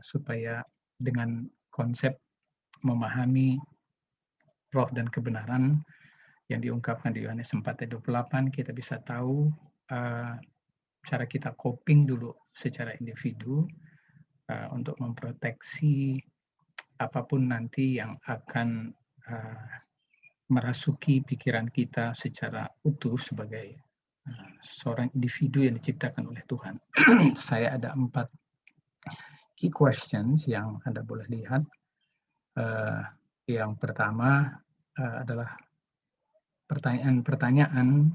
supaya dengan konsep memahami roh dan kebenaran yang diungkapkan di Yohanes 4 ayat 28, kita bisa tahu cara kita coping dulu secara individu untuk memproteksi apapun nanti yang akan merasuki pikiran kita secara utuh sebagai seorang individu yang diciptakan oleh Tuhan. Saya ada 4 key questions yang Anda boleh lihat. Yang pertama adalah pertanyaan-pertanyaan,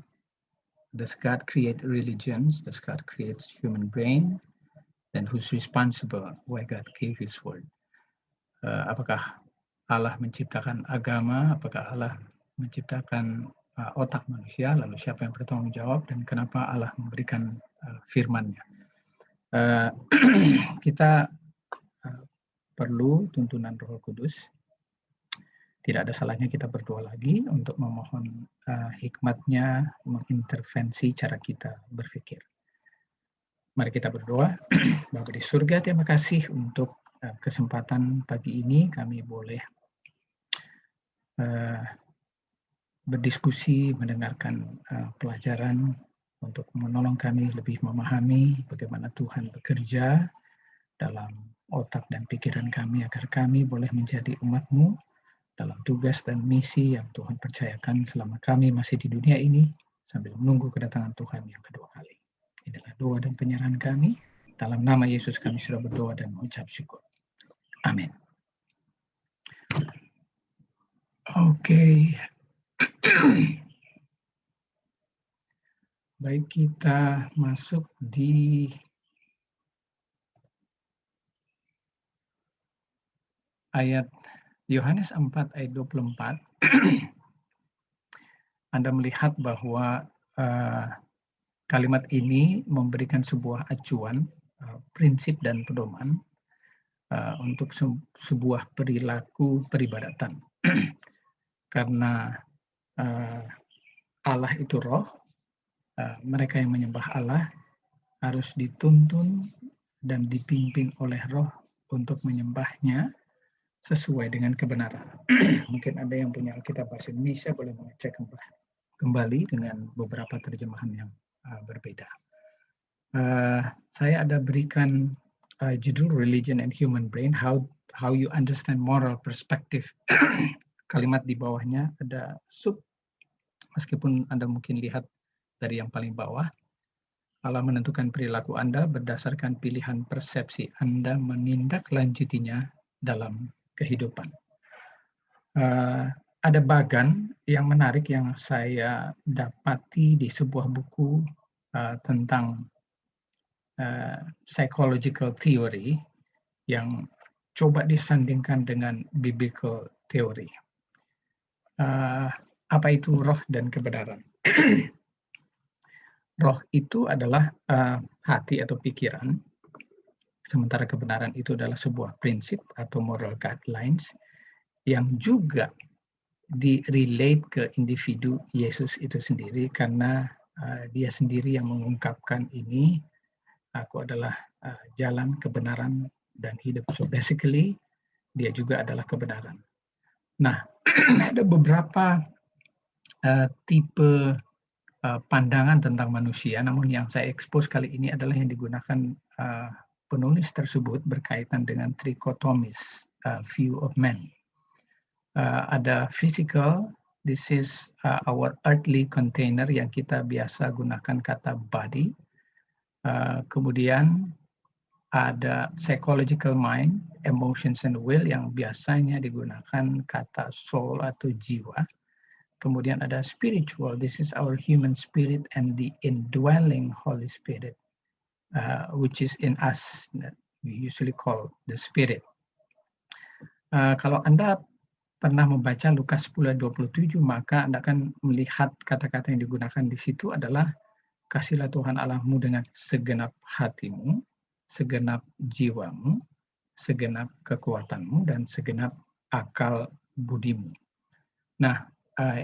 does God create religions? Does God create human brain? And who's responsible? Why God gave His word? Apakah Allah menciptakan agama? Apakah Allah menciptakan otak manusia? Lalu siapa yang bertanggung jawab? Dan kenapa Allah memberikan firman-Nya? Kita perlu tuntunan Roh Kudus. Tidak ada salahnya kita berdoa lagi untuk memohon hikmat-Nya mengintervensi cara kita berpikir. Mari kita berdoa. Bapa di surga, terima kasih untuk kesempatan pagi ini kami boleh berdiskusi, mendengarkan pelajaran untuk menolong kami lebih memahami bagaimana Tuhan bekerja dalam otak dan pikiran kami agar kami boleh menjadi umat-Mu dalam tugas dan misi yang Tuhan percayakan selama kami masih di dunia ini sambil menunggu kedatangan Tuhan yang kedua kali. Inilah doa dan penyerahan kami. Dalam nama Yesus kami sudah berdoa dan mengucap syukur. Amin. Oke. Baik, kita masuk di ayat Yohanes 4 ayat 24. Anda melihat bahwa kalimat ini memberikan sebuah acuan, prinsip dan pedoman untuk sebuah perilaku peribadatan. Karena Allah itu roh, mereka yang menyembah Allah harus dituntun dan dipimpin oleh roh untuk menyembahnya sesuai dengan kebenaran. Mungkin ada yang punya Alkitab bahasa Indonesia boleh mengecek kembali dengan beberapa terjemahan yang berbeda. Saya ada berikan judul Religion and Human Brain, how you understand moral perspective. Kalimat di bawahnya ada sub, meskipun Anda mungkin lihat dari yang paling bawah. Allah menentukan perilaku Anda berdasarkan pilihan persepsi Anda menindaklanjutinya dalam kehidupan. Ada bagan yang menarik yang saya dapati di sebuah buku tentang psychological theory yang coba disandingkan dengan biblical theory. Apa itu roh dan kebenaran? Roh itu adalah hati atau pikiran, sementara kebenaran itu adalah sebuah prinsip atau moral guidelines yang juga di-relate ke individu Yesus itu sendiri, karena dia sendiri yang mengungkapkan ini, aku adalah jalan, kebenaran, dan hidup. So basically, dia juga adalah kebenaran. Nah, ada beberapa tipe pandangan tentang manusia, namun yang saya expose kali ini adalah yang digunakan penulis tersebut berkaitan dengan trichotomies, view of man. Ada physical, this is our earthly container yang kita biasa gunakan kata body. Kemudian ada psychological mind, emotions and will yang biasanya digunakan kata soul atau jiwa. Kemudian ada spiritual, this is our human spirit and the indwelling Holy Spirit, which is in us, that we usually call the spirit. Kalau Anda pernah membaca Lukas 10:27, maka Anda akan melihat kata-kata yang digunakan di situ adalah kasihlah Tuhan Allahmu dengan segenap hatimu, segenap jiwamu, segenap kekuatanmu, dan segenap akal budimu. Nah,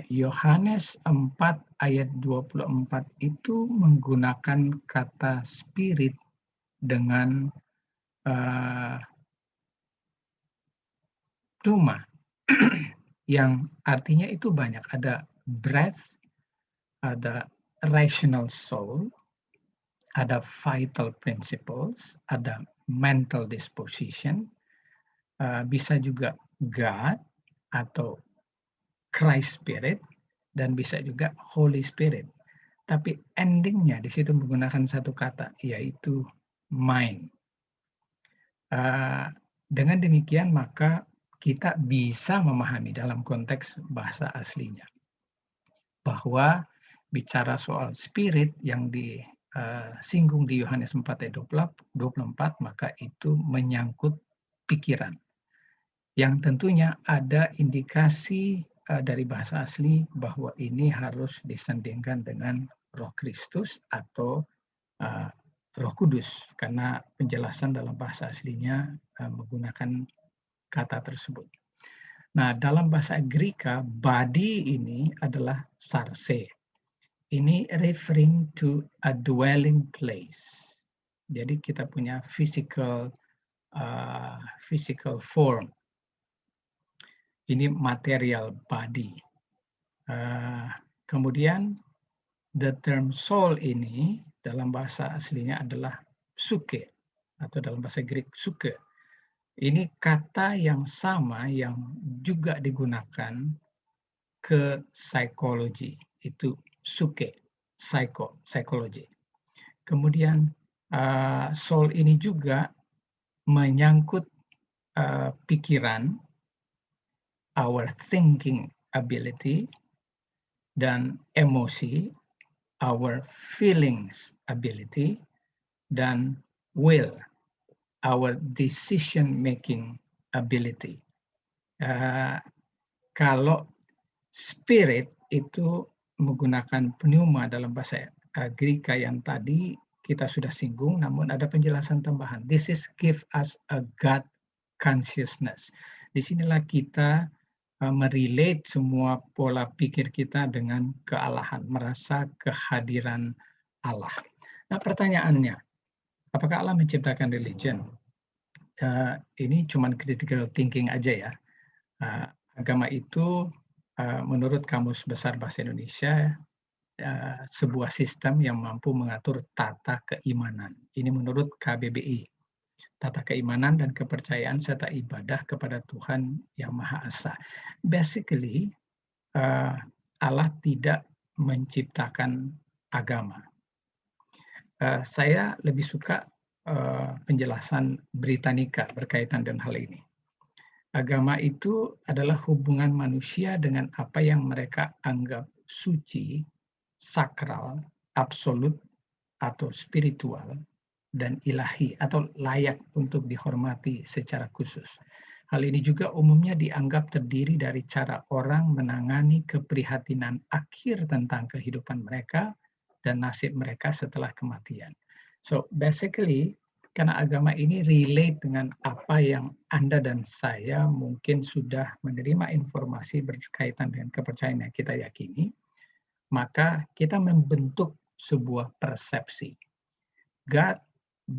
Yohanes 4 ayat 24 itu menggunakan kata spirit dengan pneuma, yang artinya itu banyak. Ada breath, ada rational soul, ada vital principles, ada mental disposition, bisa juga God atau Christ Spirit, dan bisa juga Holy Spirit. Tapi endingnya di situ menggunakan satu kata, yaitu mind. Dengan demikian maka kita bisa memahami dalam konteks bahasa aslinya bahwa bicara soal spirit yang disinggung di Yohanes 4 ayat 24, maka itu menyangkut pikiran, yang tentunya ada indikasi dari bahasa asli bahwa ini harus disandingkan dengan Roh Kristus atau Roh Kudus, karena penjelasan dalam bahasa aslinya menggunakan kata tersebut. Nah, dalam bahasa Greka, body ini adalah sarse. Ini referring to a dwelling place. Jadi kita punya physical form. Ini material body. Kemudian the term soul ini dalam bahasa aslinya adalah psyche, atau dalam bahasa Greek psyche. Ini kata yang sama yang juga digunakan ke psikologi, itu psyche, psikologi. Kemudian soul ini juga menyangkut pikiran, our thinking ability, dan emosi, our feelings ability, dan will, our decision making ability. Kalau spirit itu menggunakan pneuma dalam bahasa Greka yang tadi kita sudah singgung, namun ada penjelasan tambahan. This is give us a God consciousness. Disinilah kita merelate semua pola pikir kita dengan kealahan, merasa kehadiran Allah. Nah, pertanyaannya, apakah Allah menciptakan religion? Ini cuma critical thinking aja ya. Agama itu menurut Kamus Besar Bahasa Indonesia sebuah sistem yang mampu mengatur tata keimanan. Ini menurut KBBI. Tata keimanan dan kepercayaan serta ibadah kepada Tuhan Yang Maha Esa. Basically, Allah tidak menciptakan agama. Saya lebih suka penjelasan Britannica berkaitan dengan hal ini. Agama itu adalah hubungan manusia dengan apa yang mereka anggap suci, sakral, absolut, atau spiritual, dan ilahi atau layak untuk dihormati secara khusus. Hal ini juga umumnya dianggap terdiri dari cara orang menangani keprihatinan akhir tentang kehidupan mereka dan nasib mereka setelah kematian. So basically, karena agama ini relate dengan apa yang Anda dan saya mungkin sudah menerima informasi berkaitan dengan kepercayaan yang kita yakini, maka kita membentuk sebuah persepsi. God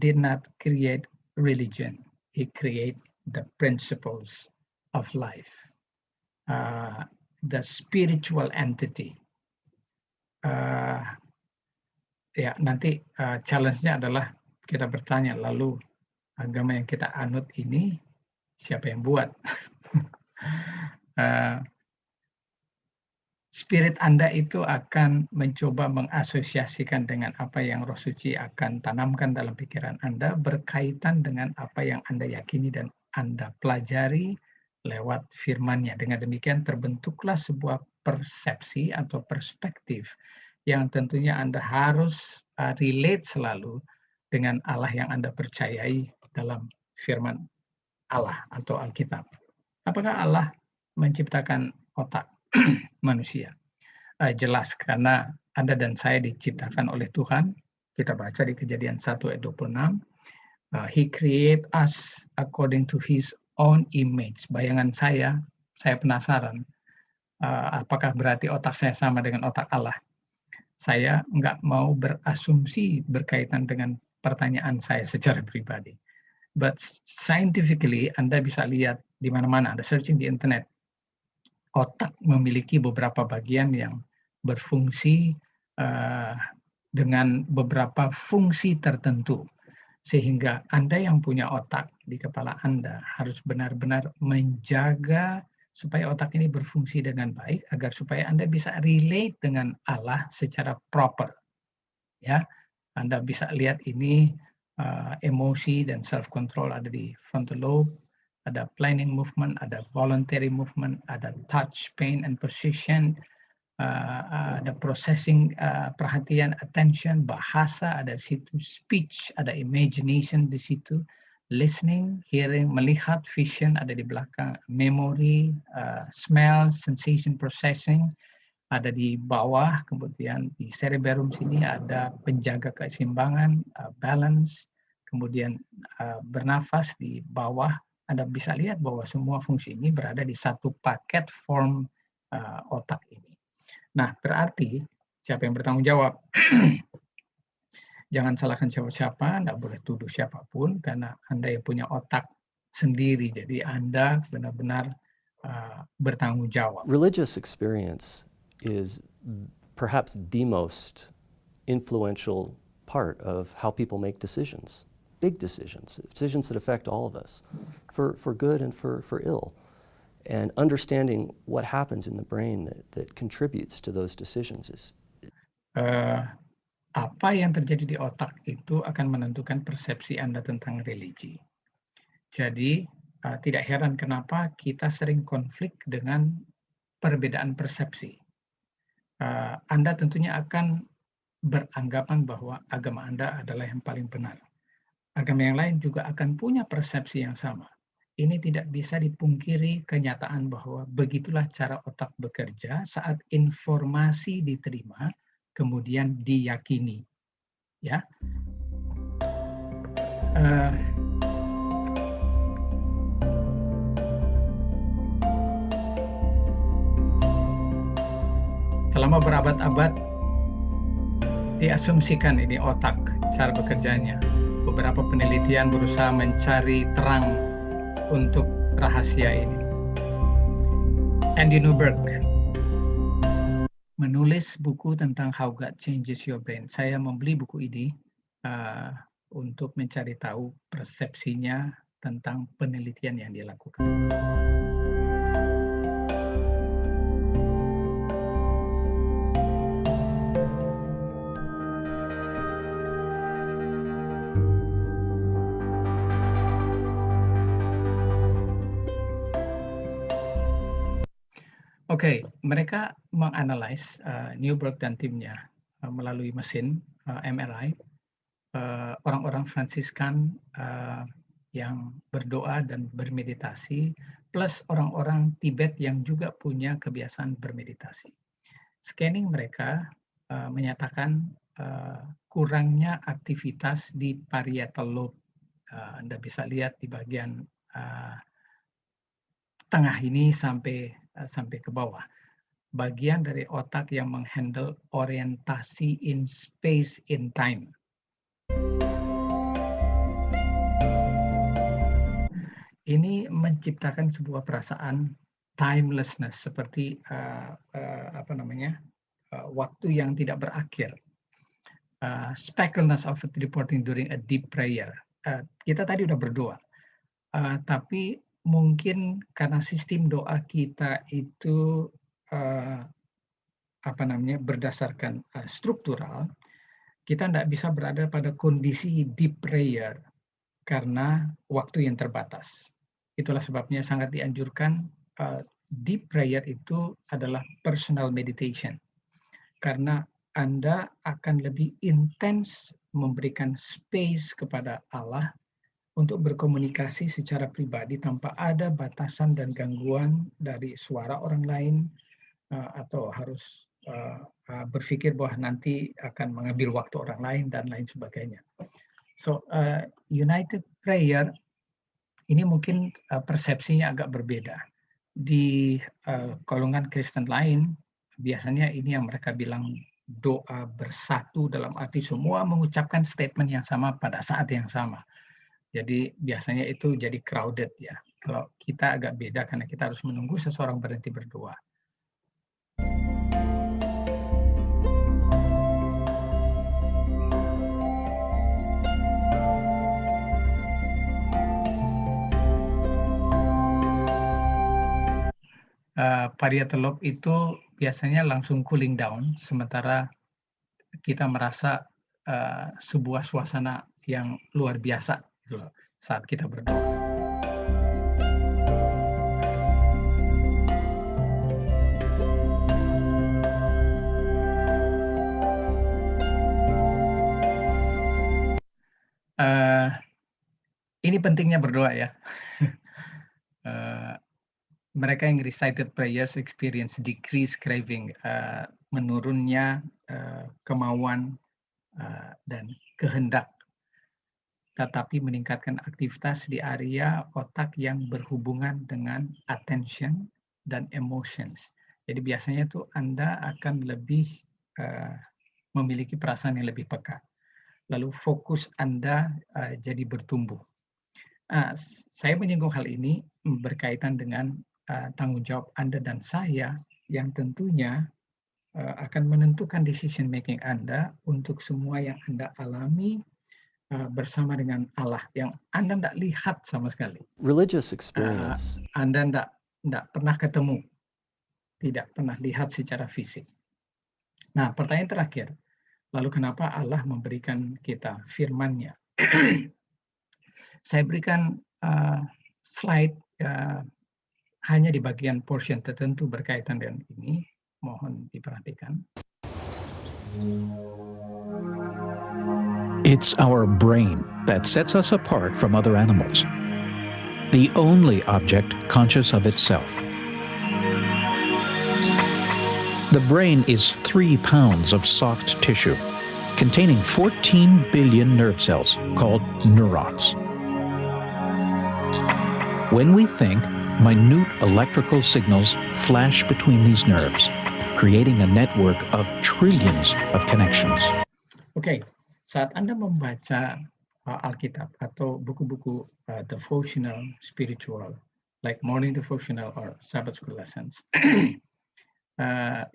did not create religion. He created the principles of life, the spiritual entity. Ya, nanti challenge-nya adalah kita bertanya, lalu agama yang kita anut ini siapa yang buat? Spirit Anda itu akan mencoba mengasosiasikan dengan apa yang Roh Suci akan tanamkan dalam pikiran Anda berkaitan dengan apa yang Anda yakini dan Anda pelajari lewat firman-Nya. Dengan demikian terbentuklah sebuah persepsi atau perspektif yang tentunya Anda harus relate selalu dengan Allah yang Anda percayai dalam firman Allah atau Alkitab. Apakah Allah menciptakan otak manusia? Jelas, karena Anda dan saya diciptakan oleh Tuhan. Kita baca di Kejadian 1 ayat 26. He create us according to His own image. Bayangan saya penasaran. Apakah berarti otak saya sama dengan otak Allah? Saya nggak mau berasumsi berkaitan dengan pertanyaan saya secara pribadi. But scientifically, Anda bisa lihat di mana-mana, Anda searching di internet, otak memiliki beberapa bagian yang berfungsi dengan beberapa fungsi tertentu. Sehingga Anda yang punya otak di kepala Anda harus benar-benar menjaga supaya otak ini berfungsi dengan baik, agar supaya Anda bisa relate dengan Allah secara proper. Ya, Anda bisa lihat ini emosi dan self control ada di frontal lobe, ada planning movement, ada voluntary movement, ada touch, pain and precision, ada processing, perhatian, attention, bahasa ada di situ, speech, ada imagination di situ, listening, hearing, melihat, vision ada di belakang, memory, smell, sensation, processing ada di bawah, kemudian di cerebellum sini ada penjaga keseimbangan, balance, kemudian bernafas di bawah. Anda bisa lihat bahwa semua fungsi ini berada di satu paket form otak ini. Nah, berarti siapa yang bertanggung jawab? Jangan salahkan siapa-siapa, Anda boleh tuduh siapapun, karena Anda yang punya otak sendiri. Jadi Anda benar-benar bertanggung jawab. Religious experience is perhaps the most influential part of how people make decisions, big decisions, decisions that affect all of us, for good and for ill. And understanding what happens in the brain that contributes to those decisions is apa yang terjadi di otak itu akan menentukan persepsi Anda tentang religi. Jadi tidak heran kenapa kita sering konflik dengan perbedaan persepsi. Anda tentunya akan beranggapan bahwa agama Anda adalah yang paling benar. Agama yang lain juga akan punya persepsi yang sama. Ini tidak bisa dipungkiri kenyataan bahwa begitulah cara otak bekerja saat informasi diterima, kemudian diyakini. Ya. Selama berabad-abad diasumsikan ini otak, cara bekerjanya. Beberapa penelitian berusaha mencari terang untuk rahasia ini. Andy Newberg menulis buku tentang How God Changes Your Brain. Saya membeli buku ini untuk mencari tahu persepsinya tentang penelitian yang dia lakukan. Oke, mereka menganalisis Newberg dan timnya melalui mesin MRI orang-orang Fransiskan yang berdoa dan bermeditasi, plus orang-orang Tibet yang juga punya kebiasaan bermeditasi. Scanning mereka menyatakan kurangnya aktivitas di parietal lobe. Anda bisa lihat di bagian tengah ini sampai ke bawah. Bagian dari otak yang menghandle orientasi in space in time. Ini menciptakan sebuah perasaan timelessness, seperti waktu yang tidak berakhir. Spectacleness of reporting during a deep prayer. Kita tadi udah berdoa, tapi mungkin karena sistem doa kita itu berdasarkan struktural, kita tidak bisa berada pada kondisi deep prayer karena waktu yang terbatas. Itulah sebabnya sangat dianjurkan deep prayer itu adalah personal meditation, karena Anda akan lebih intens memberikan space kepada Allah untuk berkomunikasi secara pribadi tanpa ada batasan dan gangguan dari suara orang lain, atau harus berpikir bahwa nanti akan mengambil waktu orang lain dan lain sebagainya. So united prayer ini mungkin persepsinya agak berbeda. Di golongan Kristen lain biasanya ini yang mereka bilang doa bersatu, dalam arti semua mengucapkan statement yang sama pada saat yang sama. Jadi biasanya itu jadi crowded ya. Kalau kita agak beda karena kita harus menunggu seseorang berhenti berdoa. Parietal lobe itu biasanya langsung cooling down, sementara kita merasa sebuah suasana yang luar biasa gitu loh, saat kita berdoa. Ini pentingnya berdoa ya. Mereka yang recited prayers experience decreased craving, menurunnya kemauan dan kehendak, tetapi meningkatkan aktivitas di area otak yang berhubungan dengan attention dan emotions. Jadi biasanya tuh Anda akan lebih memiliki perasaan yang lebih peka. Lalu fokus Anda jadi bertumbuh. Saya menyinggung hal ini berkaitan dengan tanggung jawab Anda dan saya yang tentunya akan menentukan decision making Anda untuk semua yang Anda alami bersama dengan Allah yang Anda tidak lihat sama sekali. Religious experience. Anda tidak pernah ketemu, tidak pernah lihat secara fisik. Nah, pertanyaan terakhir, lalu kenapa Allah memberikan kita firman-Nya? Saya berikan slide hanya di bagian portion tertentu berkaitan dengan ini, mohon diperhatikan. It's our brain that sets us apart from other animals, the only object conscious of itself. The brain is 3 pounds of soft tissue containing 14 billion nerve cells called neurons. When we think, minute electrical signals flash between these nerves, creating a network of trillions of connections. Oke, saat Anda membaca Alkitab atau buku-buku devotional spiritual, like morning devotional or Sabbath school lessons,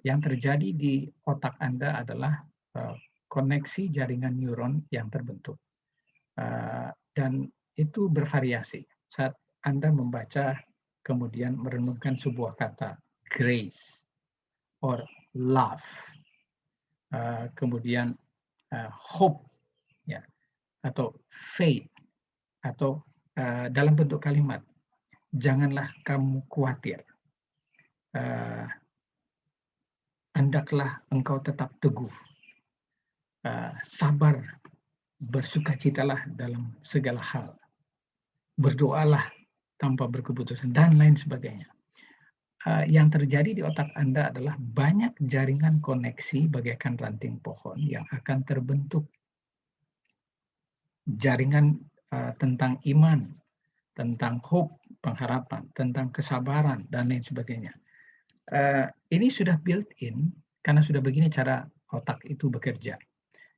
yang terjadi di otak Anda adalah koneksi jaringan neuron yang terbentuk. Dan itu bervariasi. Saat Anda membaca kemudian merenungkan sebuah kata grace or love, kemudian hope, ya, atau faith, atau dalam bentuk kalimat janganlah kamu khawatir, hendaklah engkau tetap teguh, sabar, bersukacitalah dalam segala hal, berdoalah tanpa berkeputusan, dan lain sebagainya. Yang terjadi di otak Anda adalah banyak jaringan koneksi bagaikan ranting pohon yang akan terbentuk. Jaringan tentang iman, tentang hope, pengharapan, tentang kesabaran, dan lain sebagainya. Ini sudah built-in karena sudah begini cara otak itu bekerja.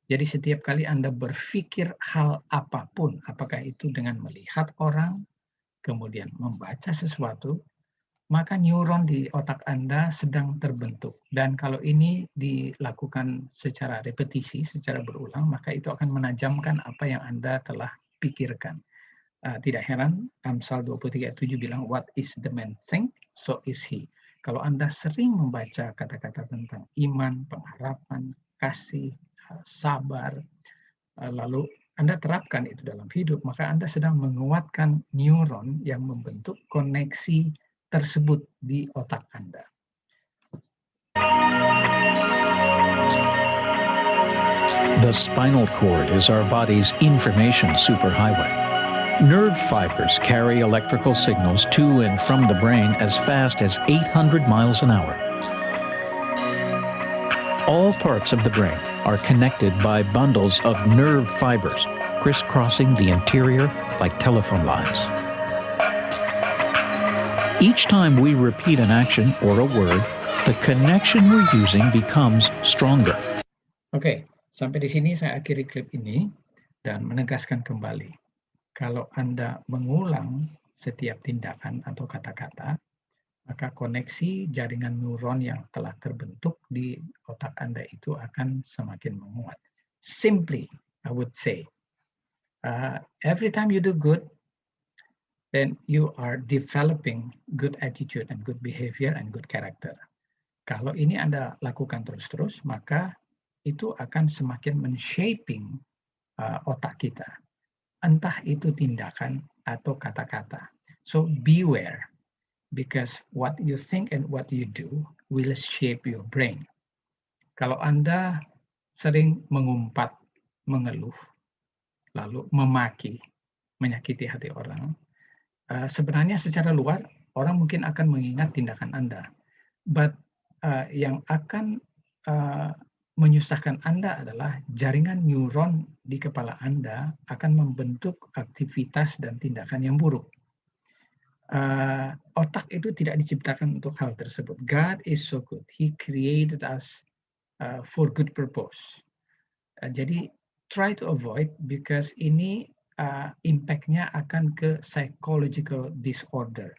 Jadi setiap kali Anda berpikir hal apapun, apakah itu dengan melihat orang, kemudian membaca sesuatu, maka neuron di otak Anda sedang terbentuk. Dan kalau ini dilakukan secara repetisi, secara berulang, maka itu akan menajamkan apa yang Anda telah pikirkan. Tidak heran, Amsal 23:7 bilang, what is the man think, so is he. Kalau Anda sering membaca kata-kata tentang iman, pengharapan, kasih, sabar, lalu Anda terapkan itu dalam hidup, maka Anda sedang menguatkan neuron yang membentuk koneksi tersebut di otak Anda. The spinal cord is our body's information superhighway. Nerve fibers carry electrical signals to and from the brain as fast as 800 miles an hour. All parts of the brain are connected by bundles of nerve fibers, crisscrossing the interior like telephone lines. Each time we repeat an action or a word, the connection we're using becomes stronger. Oke, sampai di sini saya akhiri klip ini dan menegaskan kembali. Kalau Anda mengulang setiap tindakan atau kata-kata, maka koneksi jaringan neuron yang telah terbentuk di otak Anda itu akan semakin menguat. Simply, I would say, every time you do good, then you are developing good attitude and good behavior and good character. Kalau ini Anda lakukan terus-terus, maka itu akan semakin men-shaping otak kita. Entah itu tindakan atau kata-kata. So beware, because what you think and what you do will shape your brain. Kalau Anda sering mengumpat, mengeluh, lalu memaki, menyakiti hati orang, sebenarnya secara luar orang mungkin akan mengingat tindakan Anda. But yang akan menyusahkan Anda adalah jaringan neuron di kepala Anda akan membentuk aktivitas dan tindakan yang buruk. Otak itu tidak diciptakan untuk hal tersebut. God is so good. He created us for good purpose. Jadi try to avoid, because ini impact-nya akan ke psychological disorder.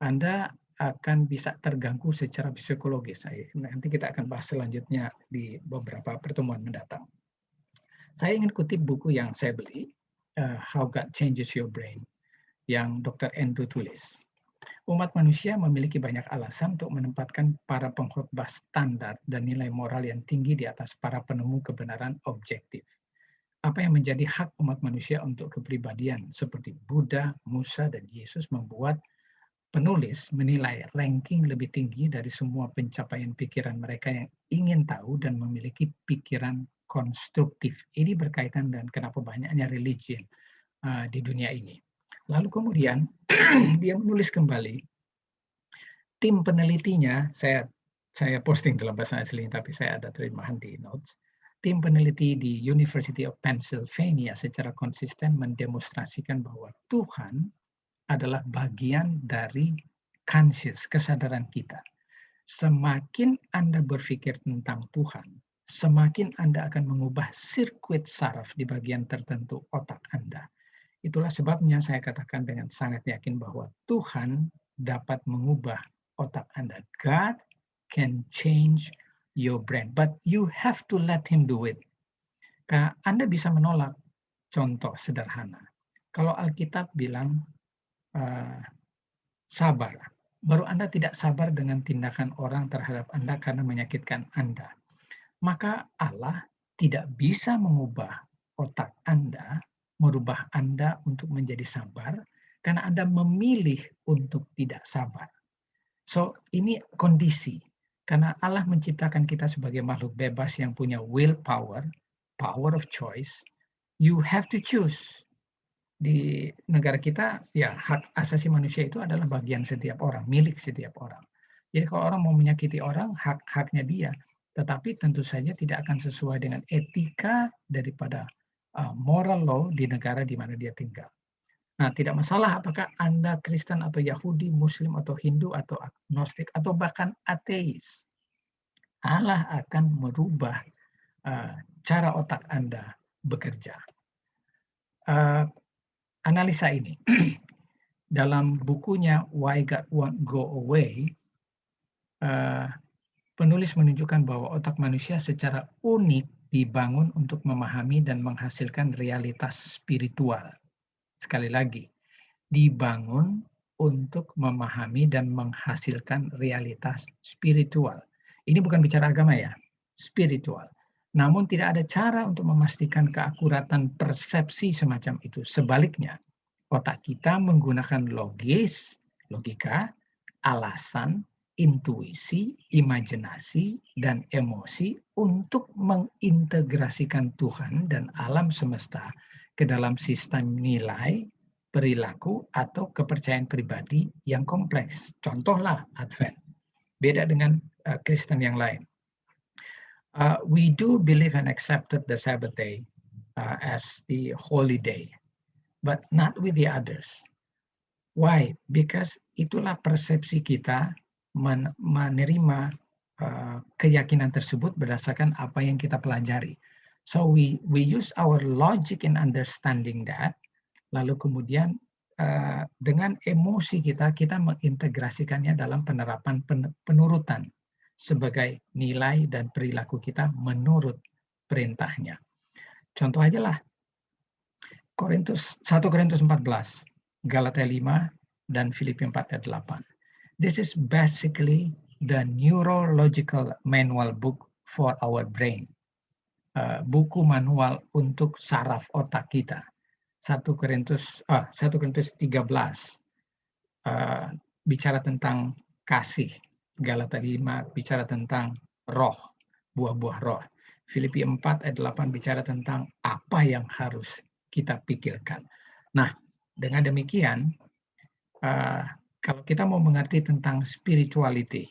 Anda akan bisa terganggu secara psikologis. Nanti kita akan bahas selanjutnya di beberapa pertemuan mendatang. Saya ingin kutip buku yang saya beli, How God Changes Your Brain, yang Dr. Andrew tulis. Umat manusia memiliki banyak alasan untuk menempatkan para pengkhotbah standar dan nilai moral yang tinggi di atas para penemu kebenaran objektif. Apa yang menjadi hak umat manusia untuk kepribadian seperti Buddha, Musa, dan Yesus membuat penulis menilai ranking lebih tinggi dari semua pencapaian pikiran mereka yang ingin tahu dan memiliki pikiran konstruktif. Ini berkaitan dengan kenapa banyaknya religion di dunia ini. Lalu kemudian dia menulis kembali, tim penelitinya, saya posting dalam bahasa asli, tapi saya ada terjemahan di notes. Tim peneliti di University of Pennsylvania secara konsisten mendemonstrasikan bahwa Tuhan adalah bagian dari conscious, kesadaran kita. Semakin Anda berpikir tentang Tuhan, semakin Anda akan mengubah sirkuit saraf di bagian tertentu otak Anda. Itulah sebabnya saya katakan dengan sangat yakin bahwa Tuhan dapat mengubah otak Anda. God can change your brain, but you have to let him do it. Karena Anda bisa menolak. Contoh sederhana. Kalau Alkitab bilang sabar, baru Anda tidak sabar dengan tindakan orang terhadap Anda karena menyakitkan Anda, maka Allah tidak bisa mengubah otak Anda, merubah Anda untuk menjadi sabar, karena Anda memilih untuk tidak sabar. So, ini kondisi. Karena Allah menciptakan kita sebagai makhluk bebas yang punya willpower, power of choice, you have to choose. Di negara kita, ya hak asasi manusia itu adalah bagian setiap orang, milik setiap orang. Jadi kalau orang mau menyakiti orang, hak-haknya dia. Tetapi tentu saja tidak akan sesuai dengan etika daripada moral law di negara di mana dia tinggal. Nah, tidak masalah apakah Anda Kristen atau Yahudi, Muslim atau Hindu atau agnostik atau bahkan ateis. Allah akan merubah cara otak Anda bekerja. Analisa ini dalam bukunya Why God Won't Go Away, penulis menunjukkan bahwa otak manusia secara unik dibangun untuk memahami dan menghasilkan realitas spiritual. Sekali lagi, dibangun untuk memahami dan menghasilkan realitas spiritual. Ini bukan bicara agama ya, spiritual. Namun tidak ada cara untuk memastikan keakuratan persepsi semacam itu. Sebaliknya, otak kita menggunakan logika, alasan, intuisi, imajinasi, dan emosi untuk mengintegrasikan Tuhan dan alam semesta ke dalam sistem nilai, perilaku, atau kepercayaan pribadi yang kompleks. Contohlah Advent. Beda dengan Kristen yang lain. We do believe and accepted the Sabbath day as the holy day, but not with the others. Why? Because itulah persepsi kita menerima keyakinan tersebut berdasarkan apa yang kita pelajari. So we use our logic in understanding that, Lalu kemudian dengan emosi kita mengintegrasikannya dalam penerapan penurutan sebagai nilai dan perilaku kita menurut perintahnya. Contoh aja lah, 1 Korintus 14, Galatia 5, dan Filipi 4 ayat 8. This is basically the neurological manual book for our brain. Buku manual untuk saraf otak kita. 1 Korintus 13 bicara tentang kasih. Galatia 5 bicara tentang roh, buah-buah roh. Filipi 4 ayat 8 bicara tentang apa yang harus kita pikirkan. Nah, dengan demikian, kalau kita mau mengerti tentang spirituality,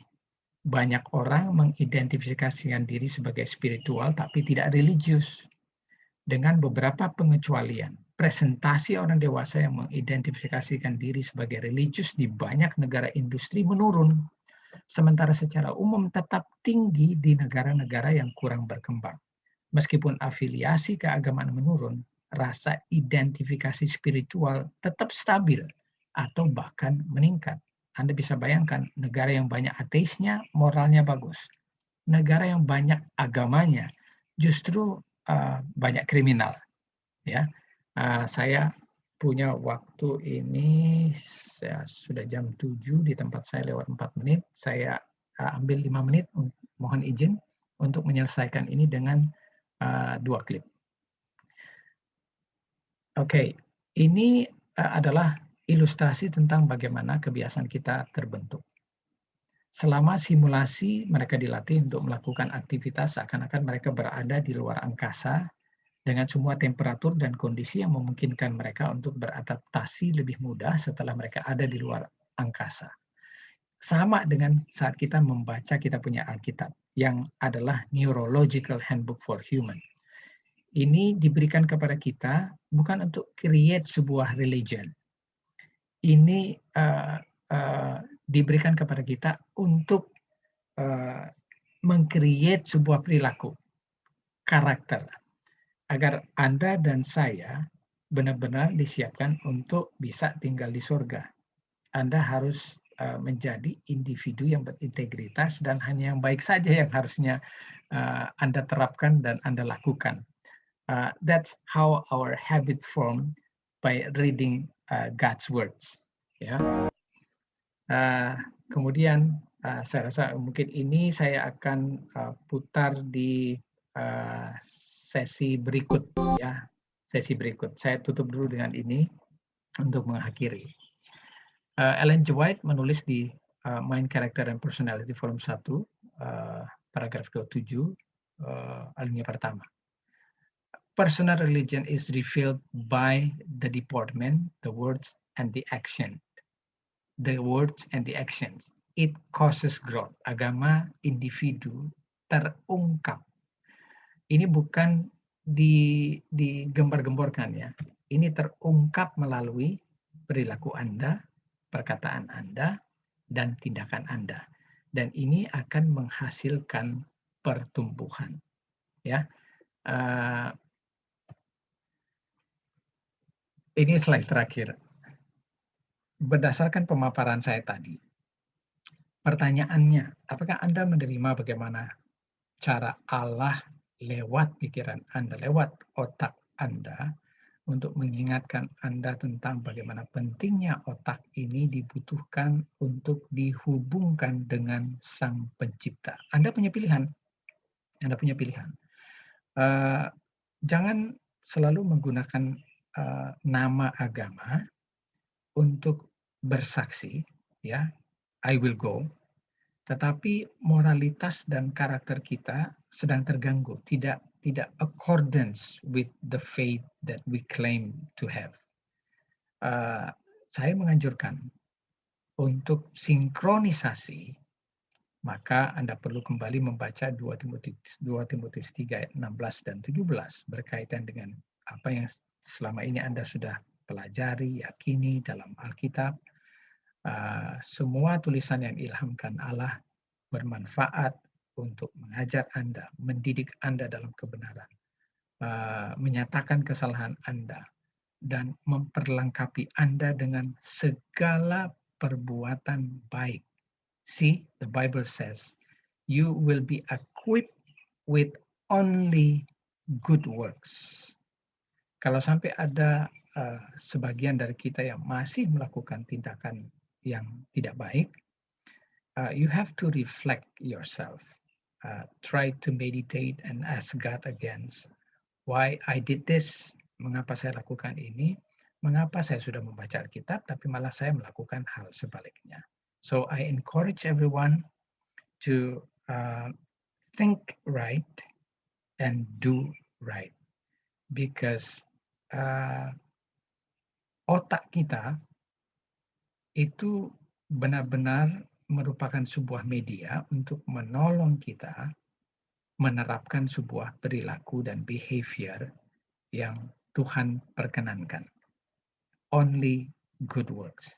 banyak orang mengidentifikasikan diri sebagai spiritual tapi tidak religius. Dengan beberapa pengecualian, presentasi orang dewasa yang mengidentifikasikan diri sebagai religius di banyak negara industri menurun, sementara secara umum tetap tinggi di negara-negara yang kurang berkembang. Meskipun afiliasi keagamaan menurun, rasa identifikasi spiritual tetap stabil atau bahkan meningkat. Anda bisa bayangkan, negara yang banyak ateisnya, moralnya bagus. Negara yang banyak agamanya, justru banyak kriminal. Ya, saya punya waktu ini, sudah jam 7 di tempat saya lewat 4 menit. Saya ambil 5 menit, mohon izin untuk menyelesaikan ini dengan 2 klip. Oke, ini adalah ilustrasi tentang bagaimana kebiasaan kita terbentuk. Selama simulasi, mereka dilatih untuk melakukan aktivitas seakan-akan mereka berada di luar angkasa dengan semua temperatur dan kondisi yang memungkinkan mereka untuk beradaptasi lebih mudah setelah mereka ada di luar angkasa. Sama dengan saat kita membaca kita punya Alkitab, yang adalah Neurological Handbook for Human. Ini diberikan kepada kita bukan untuk create sebuah religion. Ini diberikan kepada kita untuk meng-create sebuah perilaku, karakter, agar Anda dan saya benar-benar disiapkan untuk bisa tinggal di surga. Anda harus menjadi individu yang berintegritas dan hanya yang baik saja yang harusnya Anda terapkan dan Anda lakukan. That's how our habit form by reading God's words. Ya. Kemudian saya rasa mungkin ini saya akan putar di sesi berikut, ya, sesi berikut. Saya tutup dulu dengan ini untuk mengakhiri. Ellen G. White menulis di Mind, Character, and Personality Volume 1, paragraf 27, alinea pertama. Personal religion is revealed by the deportment, the words, and the action. The words and the actions. It causes growth. Agama individu terungkap. Ini bukan digembar-gemborkan, ya. Ini terungkap melalui perilaku Anda, perkataan Anda, dan tindakan Anda. Dan ini akan menghasilkan pertumbuhan. Ya. Ini slide terakhir. Berdasarkan pemaparan saya tadi, pertanyaannya, apakah Anda menerima bagaimana cara Allah lewat pikiran Anda, lewat otak Anda, untuk mengingatkan Anda tentang bagaimana pentingnya otak ini dibutuhkan untuk dihubungkan dengan Sang Pencipta. Anda punya pilihan. Anda punya pilihan. Jangan selalu menggunakan nama agama untuk bersaksi, ya, I will go. Tetapi moralitas dan karakter kita sedang terganggu, tidak accordance with the faith that we claim to have. Saya menganjurkan untuk sinkronisasi, maka Anda perlu kembali membaca 2 Timotius 3 ayat 16 dan 17 berkaitan dengan apa yang selama ini Anda sudah pelajari, yakini dalam Alkitab. Semua tulisan yang ilhamkan Allah bermanfaat untuk mengajar Anda, mendidik Anda dalam kebenaran, menyatakan kesalahan Anda, dan memperlengkapi Anda dengan segala perbuatan baik. See, the Bible says, you will be equipped with only good works. Kalau sampai ada sebagian dari kita yang masih melakukan tindakan yang tidak baik, you have to reflect yourself. Try to meditate and ask God again, why I did this? Mengapa saya lakukan ini? Mengapa saya sudah membaca Alkitab, tapi malah saya melakukan hal sebaliknya? So I encourage everyone to think right and do right, because otak kita itu benar-benar merupakan sebuah media untuk menolong kita menerapkan sebuah perilaku dan behavior yang Tuhan perkenankan. Only good works.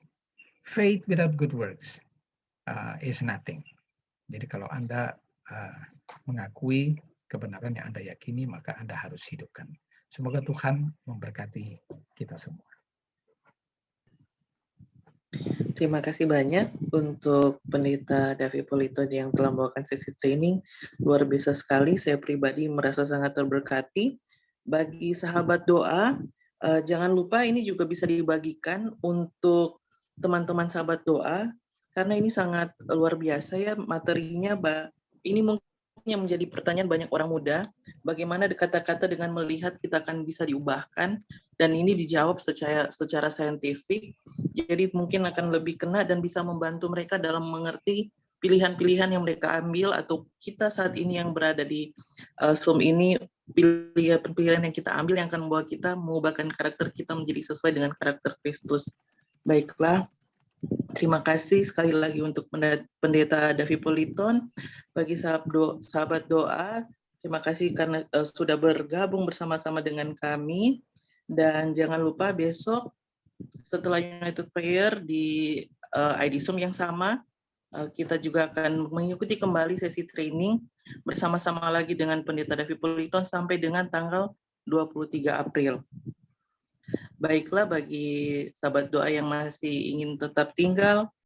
Faith without good works is nothing. Jadi kalau Anda mengakui kebenaran yang Anda yakini, maka Anda harus hidupkan. Semoga Tuhan memberkati kita semua. Terima kasih banyak untuk Pendeta Davi Politon yang telah membawakan sesi training. Luar biasa sekali, saya pribadi merasa sangat terberkati. Bagi sahabat doa, jangan lupa ini juga bisa dibagikan untuk teman-teman sahabat doa, karena ini sangat luar biasa ya materinya. Ini mungkin yang menjadi pertanyaan banyak orang muda, bagaimana kata-kata dengan melihat kita akan bisa diubahkan, dan ini dijawab secara saintifik, jadi mungkin akan lebih kena dan bisa membantu mereka dalam mengerti pilihan-pilihan yang mereka ambil, atau kita saat ini yang berada di Zoom ini, pilihan yang kita ambil yang akan membawa kita mengubahkan karakter kita menjadi sesuai dengan karakter Kristus. Baiklah, terima kasih sekali lagi untuk Pendeta Davi Politon. Bagi sahabat doa, terima kasih karena sudah bergabung bersama-sama dengan kami. Dan jangan lupa besok setelah United Prayer di ID Zoom yang sama, kita juga akan mengikuti kembali sesi training bersama-sama lagi dengan Pendeta Davi Politon sampai dengan tanggal 23 April. Baiklah, bagi sahabat doa yang masih ingin tetap tinggal,